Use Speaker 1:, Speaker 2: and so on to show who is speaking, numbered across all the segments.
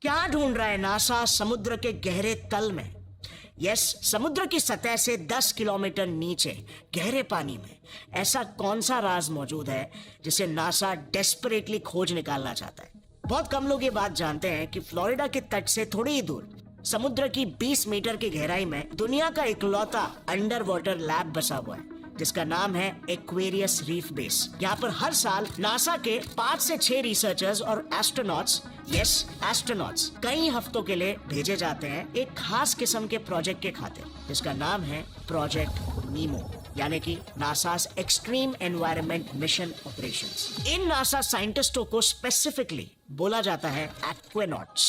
Speaker 1: क्या ढूंढ रहा है नासा समुद्र के गहरे तल में? यस, समुद्र की सतह से 10 किलोमीटर नीचे गहरे पानी में ऐसा कौन सा राज मौजूद है जिसे नासा डेस्परेटली खोज निकालना चाहता है? बहुत कम लोग ये बात जानते हैं कि फ्लोरिडा के तट से थोड़ी ही दूर समुद्र की 20 मीटर की गहराई में दुनिया का इकलौता अंडर वाटर लैब बसा हुआ है जिसका नाम है एक्वेरियस रीफ बेस। यहाँ पर हर साल नासा के 5 से 6 रिसर्चर्स और एस्ट्रोनॉट्स, यस एस्ट्रोनॉट्स, कई हफ्तों के लिए भेजे जाते हैं एक खास किस्म के प्रोजेक्ट के खातिर जिसका नाम है प्रोजेक्ट नीमो, यानी कि NASA's extreme environment mission operations. इन नासा साइंटिस्टों को स्पेसिफिकली बोला जाता है एक्वेनॉट्स।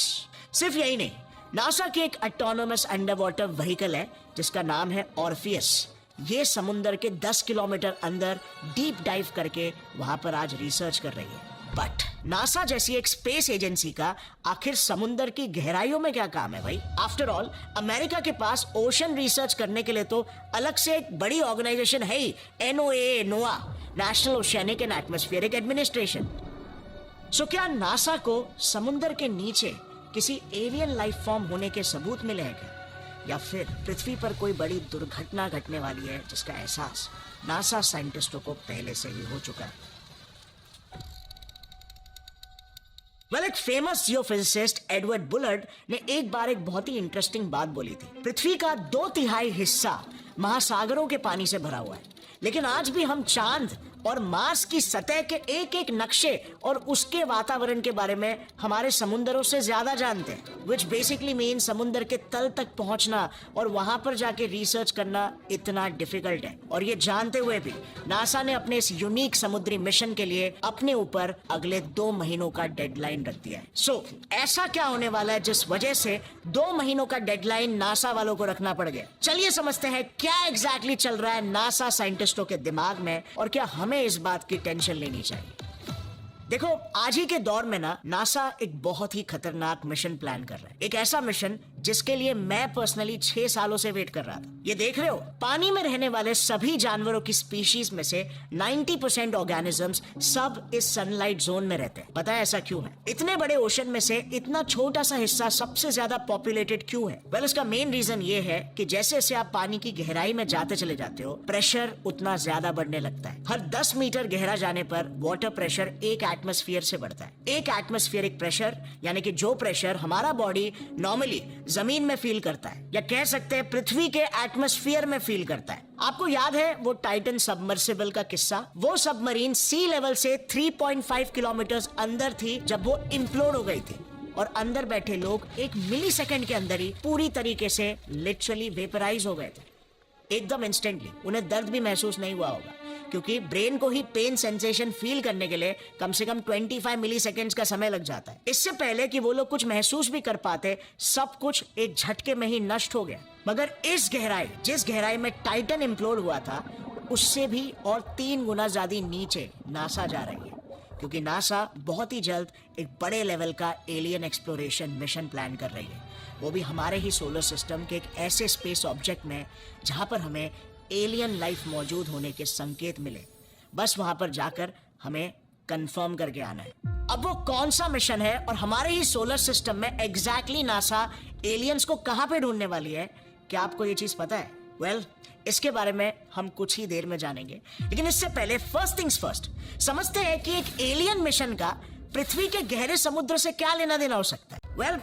Speaker 1: सिर्फ यही नहीं, नासा की एक ऑटोनोमस अंडर वाटर व्हीकल है जिसका नाम है ऑर्फियस। ये समुद्र के 10 किलोमीटर अंदर डीप डाइव करके वहां पर आज रिसर्च कर रही है। बट नासा जैसी एक स्पेस एजेंसी का आखिर समुद्र की गहराइयों में क्या काम है भाई? आफ्टर ऑल अमेरिका के पास ओशन रिसर्च करने के लिए तो अलग से एक बड़ी ऑर्गेनाइजेशन है ही, NOAA, national oceanic and atmospheric administration. So क्या नासा को समुद्र के नीचे किसी एलियन लाइफ फॉर्म होने के सबूत मिले हैं क्या? या फिर पृथ्वी पर कोई बड़ी दुर्घटना घटने वाली है जिसका एहसास नासा साइंटिस्टों को पहले से ही हो चुका है? एक फेमस जियोफिजिसिस्ट एडवर्ड बुलर्ड ने एक बार एक बहुत ही इंटरेस्टिंग बात बोली थी। पृथ्वी का 2/3 हिस्सा महासागरों के पानी से भरा हुआ है, लेकिन आज भी हम चांद और मार्स की सतह के एक एक नक्शे और उसके वातावरण के बारे में हमारे समुद्रों से ज्यादा जानते हैं, विच बेसिकली मीन समुद्र के तल तक पहुंचना और वहां पर जाके रिसर्च करना इतना डिफिकल्ट है। और ये जानते हुए भी नासा ने अपने इस यूनिक समुद्री मिशन के लिए अपने ऊपर अगले 2 महीनों का डेडलाइन रख दिया है। सो ऐसा क्या होने वाला है जिस वजह से 2 महीनों का डेडलाइन नासा वालों को रखना पड़ गया? चलिए समझते हैं क्या एग्जैक्टली चल रहा है नासा साइंटिस्टों के दिमाग में और क्या हमें इस बात की टेंशन लेनी चाहिए। देखो, आज ही के दौर में ना नासा एक बहुत ही खतरनाक मिशन प्लान कर रहा है। एक ऐसा मिशन जिसके लिए मैं पर्सनली 6 सालों से वेट कर रहा था। ये देख रहे हो, पानी में रहने वाले सभी जानवरों की स्पीशीज में से 90% ऑर्गेनिजम्स सब इस सनलाइट जोन में रहते हैं। पता है ऐसा क्यों है? इतने बड़े ओशन में से इतना छोटा सा हिस्सा सबसे ज्यादा पॉपुलेटेड क्यों है? वेल, इसका मेन रीजन ये है कि जैसे जैसे आप पानी की गहराई में जाते चले जाते हो, प्रेशर उतना ज्यादा बढ़ने लगता है। हर 10 मीटर गहरा जाने पर वाटर प्रेशर एक एटमॉस्फेयर से बढ़ता है। एक एटमॉस्फेरिक प्रेशर यानी कि जो प्रेशर हमारा बॉडी नॉर्मली जमीन में फील करता है, या कह सकते हैं पृथ्वी के एटमॉस्फेयर में फील करता है। आपको याद है वो टाइटन सबमर्सिबल का किस्सा? वो सबमरीन सी लेवल से 3.5 किलोमीटर अंदर थी जब वो इम्प्लोड हो गई थी और अंदर बैठे लोग 1 मिलीसेकंड के अंदर ही पूरी तरीके से लिटरली वेपराइज हो गए थे, एकदम इंस्टेंटली। उन्हें दर्द भी महसूस नहीं हुआ होगा क्योंकि ब्रेन को ही पेन सेंसेशन फील करने के लिए कम से कम 25 मिली सेकेंड्स का समय लग जाता है। इससे पहले कि वो लोग कुछ महसूस भी कर पाते, सब कुछ एक झटके में ही नष्ट हो गया। मगर इस गहराई, जिस गहराई में टाइटन इम्प्लोड हुआ था, उससे भी और 3 गुना ज्यादा नीचे नासा जा रही है, क्योंकि नासा बहुत ही जल्द एक बड़े लेवल का एलियन एक्सप्लोरेशन मिशन प्लान कर रही है, वो भी हमारे ही सोलर सिस्टम के एक ऐसे स्पेस ऑब्जेक्ट में जहां पर हमें एलियन लाइफ मौजूद होने के संकेत मिले। बस वहां पर जाकर हमें कंफर्म करके आना है। अब वो कौन सा मिशन है और हमारे ही सोलर सिस्टम में एग्जैक्टली नासा एलियंस को कहां पे ढूंढने वाली है, क्या आपको ये चीज पता है? वेल, इसके बारे में हम कुछ ही देर में जानेंगे, लेकिन इससे पहले फर्स्ट थिंग्स फर्स्ट, समझते हैं कि एक एलियन मिशन का पृथ्वी के गहरे समुद्र से क्या लेना देना हो सकता है। वेल,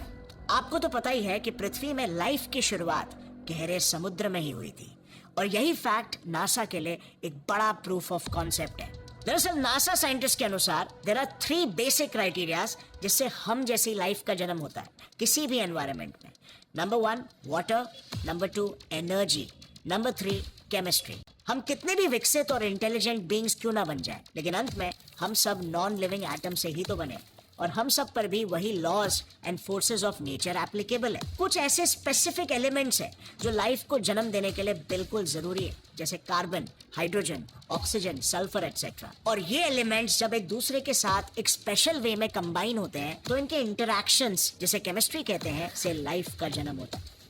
Speaker 1: आपको तो पता ही है कि पृथ्वी में लाइफ की शुरुआत गहरे समुद्र में ही हुई थी और यही फैक्ट नासा के लिए एक बड़ा प्रूफ ऑफ कॉन्सेप्ट है। दरअसल नासा साइंटिस्ट के अनुसार देयर आर 3 बेसिक क्राइटेरियाज जिससे हम जैसी लाइफ का जन्म होता है किसी भी एनवायरनमेंट में। Number 1 water, number 2 energy, number 3 chemistry. हम कितने भी विकसित और इंटेलिजेंट बीइंग्स क्यों ना बन जाएं, लेकिन अंत में हम सब नॉन लिविंग एटम से ही तो बने और हम सब पर भी वही laws and forces of nature applicable है। कुछ ऐसे स्पेसिफिक एलिमेंट्स हैं जो लाइफ को जन्म देने के लिए बिल्कुल जरूरी है, जैसे carbon, hydrogen, oxygen, sulphur etcetera. और ये एलिमेंट्स जब एक दूसरे के साथ एक स्पेशल वे में कंबाइन होते हैं तो इनके इंटरैक्शंस, जिसे केमिस्ट्री कहते हैं, से लाइफ का जन्म होता है।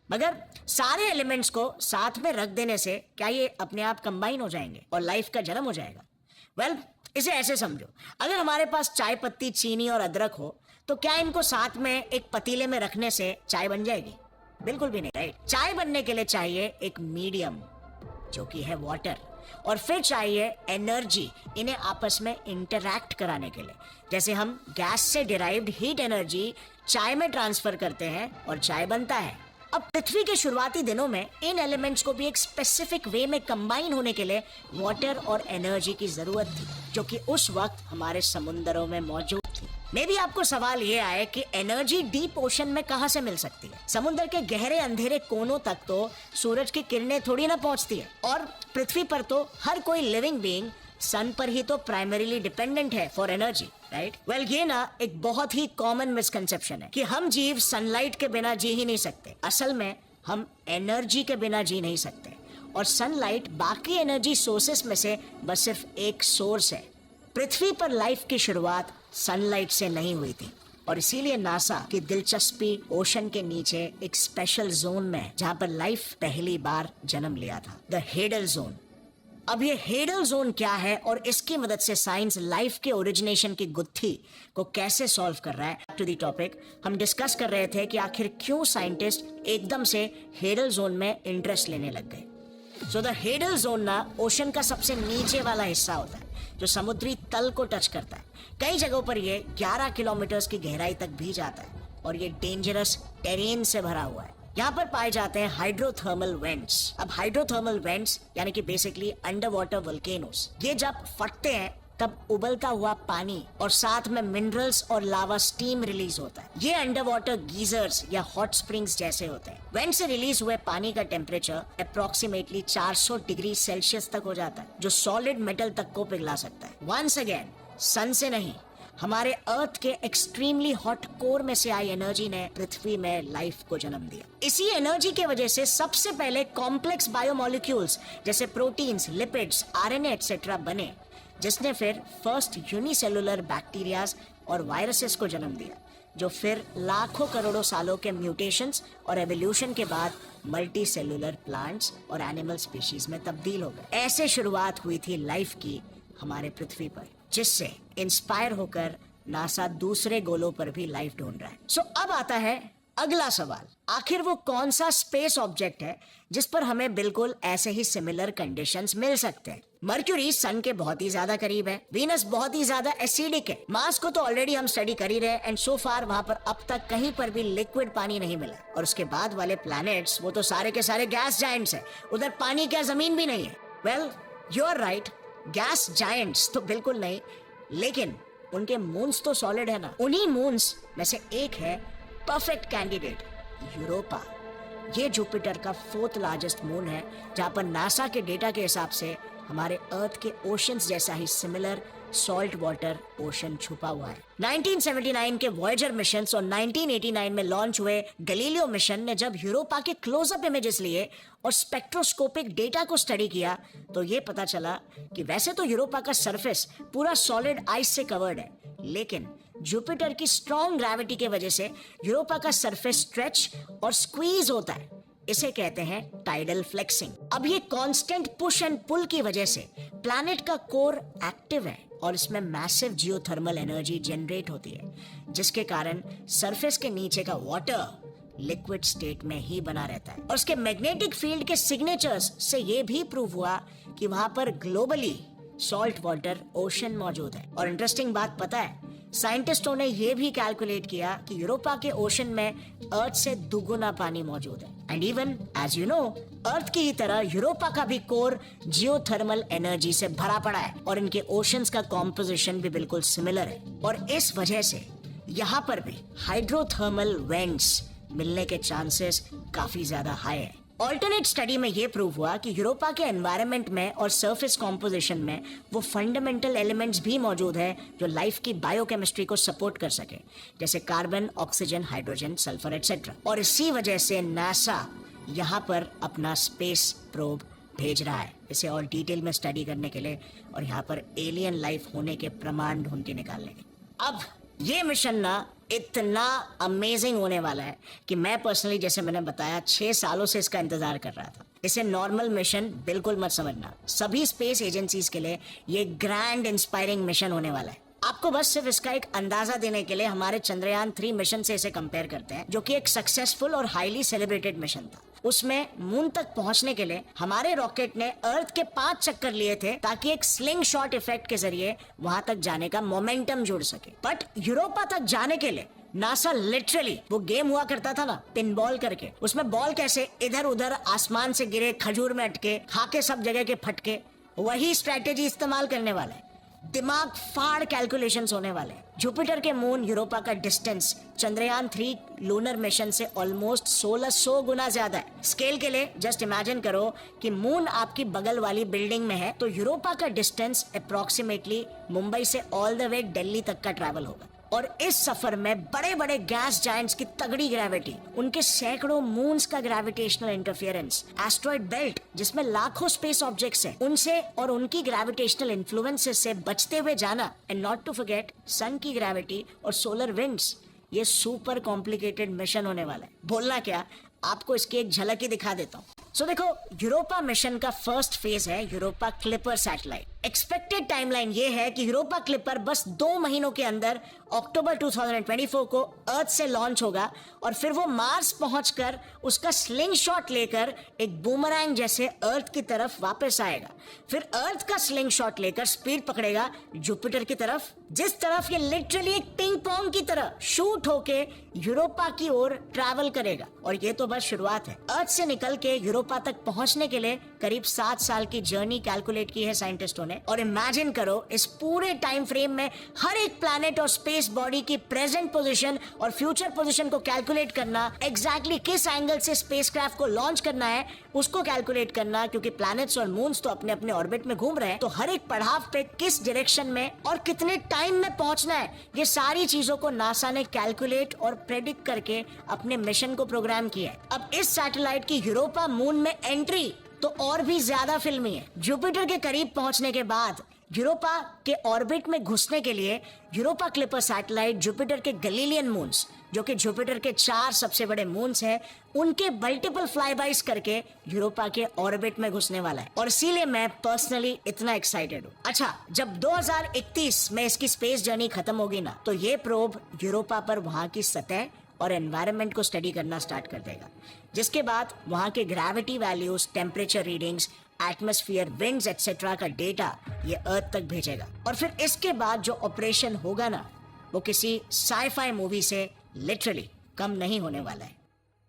Speaker 1: मगर सारे एलिमेंट्स को साथ में रख देने से क्या ये अपने आप कंबाइन हो जाएंगे और लाइफ का जन्म हो जाएगा? वेल, इसे ऐसे समझो, अगर हमारे पास चाय पत्ती, चीनी और अदरक हो तो क्या इनको साथ में एक पतीले में रखने से चाय बन जाएगी? बिल्कुल भी नहीं, राइट? चाय बनने के लिए चाहिए एक मीडियम जो कि है वाटर, और फिर चाहिए एनर्जी इन्हें आपस में इंटरैक्ट कराने के लिए। जैसे हम गैस से डिराइव्ड हीट एनर्जी चाय में ट्रांसफर करते हैं और चाय बनता है। अब पृथ्वी के शुरुआती दिनों में इन एलिमेंट्स को भी एक स्पेसिफिक वे में कंबाइन होने के लिए वाटर और एनर्जी की जरूरत थी, जो कि उस वक्त हमारे समुद्रों में मौजूद थी। मे भी आपको सवाल ये आए कि एनर्जी डीप ओशन में कहां से मिल सकती है? समुद्र के गहरे अंधेरे कोनों तक तो सूरज की किरणें थोड़ी ना पहुंचती है, और पृथ्वी पर तो हर कोई लिविंग बीइंग सन पर ही तो प्राइमरीली डिपेंडेंट है फॉर एनर्जी, राइट? वेल, ये ना एक बहुत ही कॉमन मिसकंसेप्शन है कि हम जीव सनलाइट के बिना जी ही नहीं सकते। असल में हम एनर्जी के बिना जी नहीं सकते, और सनलाइट बाकी एनर्जी सोर्सेस में से बस सिर्फ एक सोर्स है। पृथ्वी पर लाइफ की शुरुआत सनलाइट से नहीं हुई थी, और इसीलिए नासा की दिलचस्पी ओशन के नीचे एक स्पेशल जोन में है जहां पर लाइफ पहली बार जन्म लिया था, द हेडल जोन। अब ये हेडल जोन क्या है और इसकी मदद से साइंस लाइफ के ओरिजिनेशन की गुत्थी को कैसे सॉल्व कर रहा है, टू दी टॉपिक हम डिस्कस कर रहे थे कि आखिर क्यों साइंटिस्ट एकदम से हेडल जोन में इंटरेस्ट लेने लग गए। सो द हेडल जोन ना ओशन का सबसे नीचे वाला हिस्सा होता है जो समुद्री तल को टच करता है। कई जगहों पर ये 11 किलोमीटर की गहराई तक भी जाता है, और ये डेंजरस टेरेन से भरा हुआ है। यहाँ पर पाए जाते हैं हाइड्रोथर्मल वेंट्स। अब हाइड्रोथर्मल वेंट्स यानी कि बेसिकली अंडर वाटर वोल्केनोस, ये जब फटते हैं तब उबलता हुआ पानी और साथ में मिनरल्स और लावा स्टीम रिलीज होता है। ये अंडर वाटर गीजर्स या हॉट स्प्रिंग्स जैसे होते हैं। वेंट से रिलीज हुए पानी का टेम्परेचर अप्रोक्सीमेटली 400 डिग्री सेल्सियस तक हो जाता है, जो सॉलिड मेटल तक को पिघला सकता है। वंस अगेन, सन से नहीं, हमारे अर्थ के एक्सट्रीमली हॉट कोर में से आई एनर्जी ने पृथ्वी में लाइफ को जन्म दिया। इसी एनर्जी के वजह से सबसे पहले कॉम्प्लेक्स बायोमोलिक्यूल्स जैसे प्रोटीन्स, लिपिड्स, आरएनए एक्सेट्रा बने, जिसने फिर फर्स्ट यूनिसेलुलर बैक्टीरियाज और वायरसेस को जन्म दिया, जो फिर लाखों करोड़ों सालों के म्यूटेशंस और एवोल्यूशन के बाद मल्टी सेलुलर प्लांट्स और एनिमल स्पीशीज में तब्दील हो गए। ऐसे शुरुआत हुई थी लाइफ की हमारे पृथ्वी पर, जिससे इंस्पायर होकर नासा दूसरे गोलों पर भी लाइफ ढूंढ रहा है। सो अब आता है अगला सवाल, आखिर वो कौन सा स्पेस ऑब्जेक्ट है जिस पर हमें बिल्कुल ऐसे ही सिमिलर कंडीशंस मिल सकते हैं? मर्क्यूरी सन के बहुत ही ज्यादा करीब है, वीनस बहुत ही ज्यादा एसिडिक है, मार्स को तो ऑलरेडी हम स्टडी कर ही रहे हैं, एंड सो फार वहां पर अब तक कहीं पर भी लिक्विड पानी नहीं मिला। और उसके बाद वाले प्लैनेट्स वो तो सारे के सारे गैस जायंट्स हैं, उधर पानी क्या जमीन भी नहीं है। Well, you are right, gas giants तो बिल्कुल नहीं, लेकिन उनके मून्स तो सॉलिड है ना। उन्हीं मून्स में से एक है परफेक्ट कैंडिडेट, यूरोपा। ये जुपिटर का 4th लार्जेस्ट मून है, जहां पर नासा के डेटा के हिसाब से हमारे अर्थ के ओशंस जैसा ही सिमिलर सॉल्ट वाटर ओशन छुपा हुआ है। 1979 के वॉयेजर मिशन और 1989 में लॉन्च हुए गैलीलियो मिशन ने जब यूरोपा के क्लोजअप इमेजेस लिए और स्पेक्ट्रोस्कोपिक डेटा को स्टडी किया, तो ये पता चला कि वैसे तो यूरोपा का सरफेस पूरा सॉलिड आइस से कवर्ड है, लेकिन जुपिटर की स्ट्रॉन्ग ग्रेविटी के वजह से यूरोपा का सरफेस स्ट्रेच और स्क्वीज होता है। इसे कहते हैं टाइडल फ्लेक्सिंग। अब ये कांस्टेंट पुश एंड पुल की वजह से प्लैनेट का कोर एक्टिव है और इसमें मैसिव जियोथर्मल एनर्जी जनरेट होती है, जिसके कारण सरफेस के नीचे का वाटर लिक्विड स्टेट में ही बना रहता है। और उसके मैग्नेटिक फील्ड के सिग्नेचर्स से ये भी प्रूव हुआ कि वहां पर ग्लोबली सॉल्ट वाटर ओशन मौजूद है। और इंटरेस्टिंग बात पता है, साइंटिस्टों ने यह भी कैलकुलेट किया कि यूरोपा के ओशन में अर्थ से दुगुना पानी मौजूद है। And even as you know, earth की ही तरह यूरोपा का भी कोर जियोथर्मल एनर्जी से भरा पड़ा है और इनके ओशंस का कॉम्पोजिशन भी बिल्कुल सिमिलर है। और इस वजह से यहाँ पर भी हाइड्रोथर्मल वेंट्स मिलने के चांसेस काफी ज्यादा हाई है। ऑल्टरनेट स्टडी में यह प्रूव हुआ कि यूरोपा के एनवायरनमेंट में और सरफेस कॉम्पोजिशन में वो फंडामेंटल एलिमेंट्स भी मौजूद है जो लाइफ की बायोकेमिस्ट्री को सपोर्ट कर सके, जैसे carbon, oxygen, hydrogen, sulphur etcetera. और इसी वजह से नासा यहाँ पर अपना स्पेस प्रोब भेज रहा है इसे और डिटेल में स्टडी करने के लिए और यहाँ पर एलियन लाइफ होने के प्रमाण ढूंढ के निकालने के। अब ये मिशन ना इतना अमेजिंग होने वाला है कि मैं पर्सनली, जैसे मैंने बताया, 6 सालों से इसका इंतजार कर रहा था। इसे नॉर्मल मिशन बिल्कुल मत समझना, सभी स्पेस एजेंसीज के लिए ये ग्रैंड इंस्पायरिंग मिशन होने वाला है। आपको बस सिर्फ इसका एक अंदाजा देने के लिए हमारे चंद्रयान 3 मिशन से इसे कंपेयर करते हैं, जो कि एक सक्सेसफुल और हाईली सेलिब्रेटेड मिशन था। उसमें मून तक पहुंचने के लिए हमारे रॉकेट ने अर्थ के 5 चक्कर लिए थे, ताकि एक स्लिंग शॉट इफेक्ट के जरिए वहां तक जाने का मोमेंटम जुड़ सके। बट यूरोपा तक जाने के लिए नासा लिटरली, वो गेम हुआ करता था ना पिनबॉल करके, उसमें बॉल कैसे इधर उधर आसमान से गिरे, खजूर में अटके, खाके सब जगह के फटके, वही स्ट्रैटेजी इस्तेमाल करने वाला है। दिमाग फाड़ कैलकुलेशंस होने वाले हैं। जुपिटर के मून यूरोपा का डिस्टेंस चंद्रयान 3 लूनर मिशन से ऑलमोस्ट 1600 गुना ज्यादा है। स्केल के लिए जस्ट इमेजिन करो कि मून आपकी बगल वाली बिल्डिंग में है, तो यूरोपा का डिस्टेंस अप्रोक्सीमेटली मुंबई से ऑल द वे दिल्ली तक का ट्रैवल होगा। और इस सफर में बड़े बड़े गैस जायंट्स की तगड़ी ग्रेविटी, उनके सैकड़ों मून्स का ग्रेविटेशनल इंटरफेरेंस, एस्ट्रॉइड बेल्ट जिसमें लाखों स्पेस ऑब्जेक्ट्स हैं, उनसे और उनकी ग्रेविटेशनल इन्फ्लुएंसेस से बचते हुए जाना, एंड नॉट टू फॉरगेट सन की ग्रेविटी और सोलर विंड्स। ये सुपर कॉम्प्लिकेटेड मिशन होने वाला है। बोलना क्या, आपको इसकी एक झलक ही दिखा देता हूँ। सो देखो, यूरोपा मिशन का फर्स्ट फेज है Europa clipper satellite. Expected timeline ये है कि यूरोपा क्लिपर बस 2 महीनों के अंदर अक्टूबर 2024 को अर्थ से लॉन्च होगा, और फिर वो मार्स पहुंचकर उसका स्लिंग शॉट लेकर एक बूमरैंग जैसे अर्थ की तरफ वापस आएगा। फिर अर्थ का स्लिंग शॉट लेकर स्पीड पकड़ेगा जुपिटर की तरफ, जिस तरफ ये लिटरली एक पिंग पोंग की तरह शूट होके यूरोपा की ओर ट्रैवल करेगा। और ये तो बस शुरुआत है। अर्थ से निकल के यूरोपा तक पहुंचने के लिए करीब 7 साल की जर्नी कैलकुलेट की है साइंटिस्टों ने। और इमेजिन करो, इस पूरे टाइम फ्रेम में हर एक प्लैनेट और स्पेस बॉडी की प्रेजेंट पोजीशन और फ्यूचर पोजीशन को कैलकुलेट करना, एग्जैक्टली किस एंगल से स्पेसक्राफ्ट को लॉन्च करना है उसको कैलकुलेट करना, क्योंकि प्लैनेट्स और मून्स तो अपने अपने ऑर्बिट में घूम रहे हैं, तो हर एक पड़ाव पे किस डायरेक्शन में और कितने टाइम में पहुंचना है, ये सारी चीजों को नासा ने कैलकुलेट और प्रेडिक्ट करके अपने मिशन को प्रोग्राम किया है। अब इस सैटेलाइट की यूरोपा मून में एंट्री तो और भी ज्यादा फिल्मी है। जुपिटर के करीब पहुंचने के बाद यूरोपा के ऑर्बिट में घुसने के लिए यूरोपा क्लिपर सैटेलाइट जुपिटर के गैलीलियन मून्स, जो कि जुपिटर के 4 सबसे बड़े मून्स हैं, उनके मल्टीपल फ्लाईबाइज करके यूरोपा के ऑर्बिट में घुसने वाला है। और इसीलिए मैं पर्सनली इतना एक्साइटेड हूँ। अच्छा, जब 2031 में इसकी स्पेस जर्नी खत्म होगी ना, तो ये प्रोब यूरोपा पर वहां की सतह और एनवायरनमेंट को स्टडी करना स्टार्ट कर देगा, जिसके बाद वहां के gravity values, temperature readings, atmosphere, winds etcetera का डेटा ये अर्थ तक भेजेगा। और फिर इसके बाद जो ऑपरेशन होगा ना, वो किसी साइफाई मूवी से लिटरली कम नहीं होने वाला है।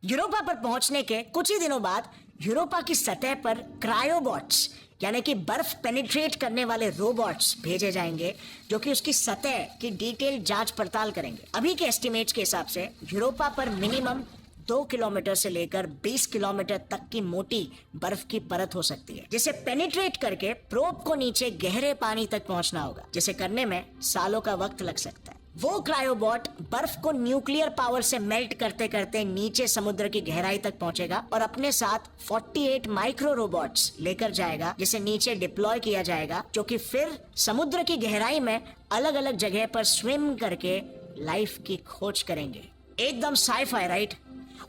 Speaker 1: यूरोपा पर पहुंचने के कुछ ही दिनों बाद यूरोपा की सतह पर क्रायोबॉट्स, यानी कि बर्फ पेनिट्रेट करने वाले रोबोट्स भेजे जाएंगे, जो कि उसकी सतह की डिटेल जांच पड़ताल करेंगे। अभी के एस्टिमेट्स के हिसाब से यूरोपा पर मिनिमम 2 किलोमीटर से लेकर 20 किलोमीटर तक की मोटी बर्फ की परत हो सकती है, जिसे पेनिट्रेट करके प्रोब को नीचे गहरे पानी तक पहुंचना होगा, जिसे करने में सालों का वक्त लग सकता है। वो क्रायोबॉट बर्फ को न्यूक्लियर पावर से मेल्ट करते करते नीचे समुद्र की गहराई तक पहुंचेगा और अपने साथ 48 माइक्रो रोबोट्स लेकर जाएगा, जिसे नीचे डिप्लॉय किया जाएगा, जो कि फिर समुद्र की गहराई में अलग अलग जगह पर स्विम करके लाइफ की खोज करेंगे। एकदम साइफाई, राइट?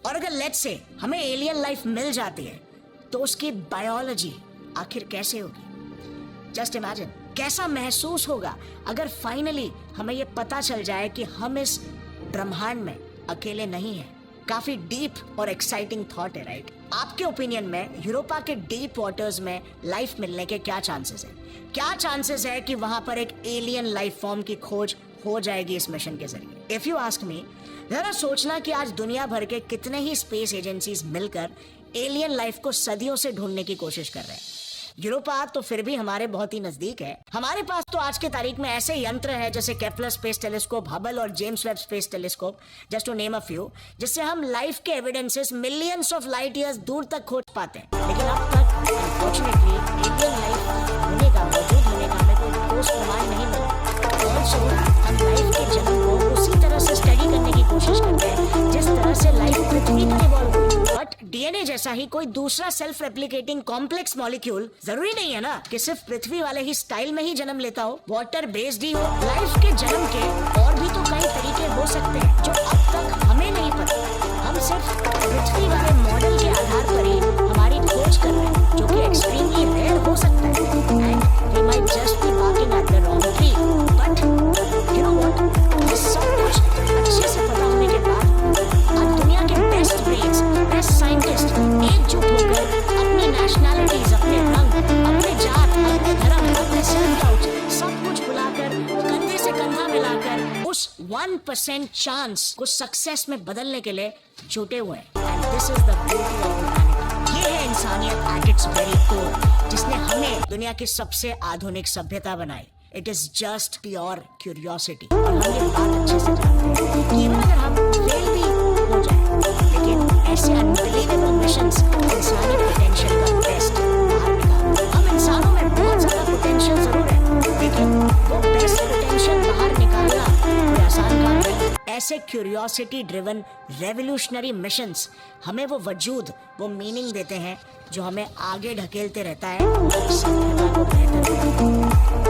Speaker 1: और अगर लेट्स से हमें एलियन लाइफ मिल जाती है, तो उसकी बायोलॉजी आखिर कैसे होगी? जस्ट इमेजिन कैसा महसूस होगा अगर फाइनली हमें ये पता चल जाए कि हम इस ब्रह्मांड में अकेले नहीं हैं। काफी डीप और एक्साइटिंग थॉट है, राइट? आपके ओपिनियन में यूरोपा के डीप वाटर्स में लाइफ मिलने के क्या चांसेस है? क्या चांसेस है कि वहां पर एक एलियन लाइफ फॉर्म की खोज हो जाएगी इस मिशन के जरिए? इफ यू आस्क मी, जरा सोचना कि आज दुनिया भर के कितने ही स्पेस एजेंसीज मिलकर एलियन लाइफ को सदियों से ढूंढने की कोशिश कर रहे हैं। यूरोपा तो फिर भी हमारे बहुत ही नजदीक है। हमारे पास तो आज के तारीख में ऐसे यंत्र है जैसे केपलर स्पेस टेलीस्कोप, हबल और James Webb space telescope, just to name a few, जिससे हम लाइफ के evidences millions of light years दूर तक खोज पाते हैं। लेकिन अब तक अनफॉर्चुनेटली एलियन लाइफ होने का, मौजूद होने का हमें कोई ठोस प्रमाण नहीं मिला। ऑल्सो हम लाइफ के जन्म को उसी तरह से स्टडी करने की कोशिश करते हैं जिस तरह से लाइफ पृथ्वी पर इवॉल्व हुई। बट डीएनए जैसा ही कोई दूसरा सेल्फ रेप्लिकेटिंग कॉम्प्लेक्स मॉलिक्यूल जरूरी नहीं है ना कि सिर्फ पृथ्वी वाले ही स्टाइल में ही जन्म लेता हो, वाटर बेस्ड ही हो। लाइफ के जन्म के और भी तो कई तरीके हो सकते हैं जो अब तक हमें नहीं पता। हम सिर्फ पृथ्वी वाले मॉडल के आधार पर ही हमारी खोज कर रहे हैं, जो कि एक्सट्रीमली रेयर हो सकता है, and we might just be barking at the wrong tree. But 1% chance को सक्सेस में बदलने के लिए जुटे हुए हैं। And this is the beauty of humanity. ये है इंसानियत एट इट्स वेरी कोर, जिसने हमें दुनिया की सबसे आधुनिक सभ्यता बनाई। It is just pure curiosity. और हम ये बात अच्छे से जानते हैं कि इवन अगर हम फेल भी हो जाए, लेकिन ऐसे अनबिलीवेबल मिशंस इंसानी पोटेंशियल का बेस्ट बाहर निकालते हैं। हम इंसानों में बहुत ज्यादा पोटेंशियल जरूर है, लेकिन वो बेस्ट पोटेंशियल बाहर निकालना कोई आसान काम नहीं। ऐसे क्यूरियोसिटी ड्रिवन रेवोल्यूशनरी मिशंस हमें वो वजूद, वो मीनिंग देते हैं जो हमें आगे ढकेलते रहता है और सभ्यता को बेहतर बनाता है।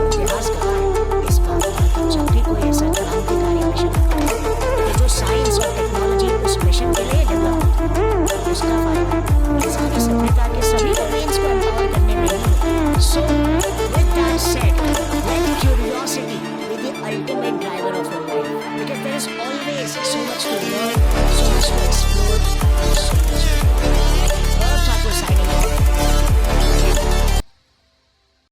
Speaker 1: इतिहास गवाह है इस बात का कि जब भी कोई ऐसा क्रांतिकारी मिशन होता है तो जो साइंस और टेक्नोलॉजी उस मिशन के लिए डेवलप होती है, उसका फायदा इंसानी सभ्यता के सभी डोमेन्स को एम्पावर करने में ही होता है। So with that said, let curiosity be the ultimate driver of your life, because there is always so much to learn, so much to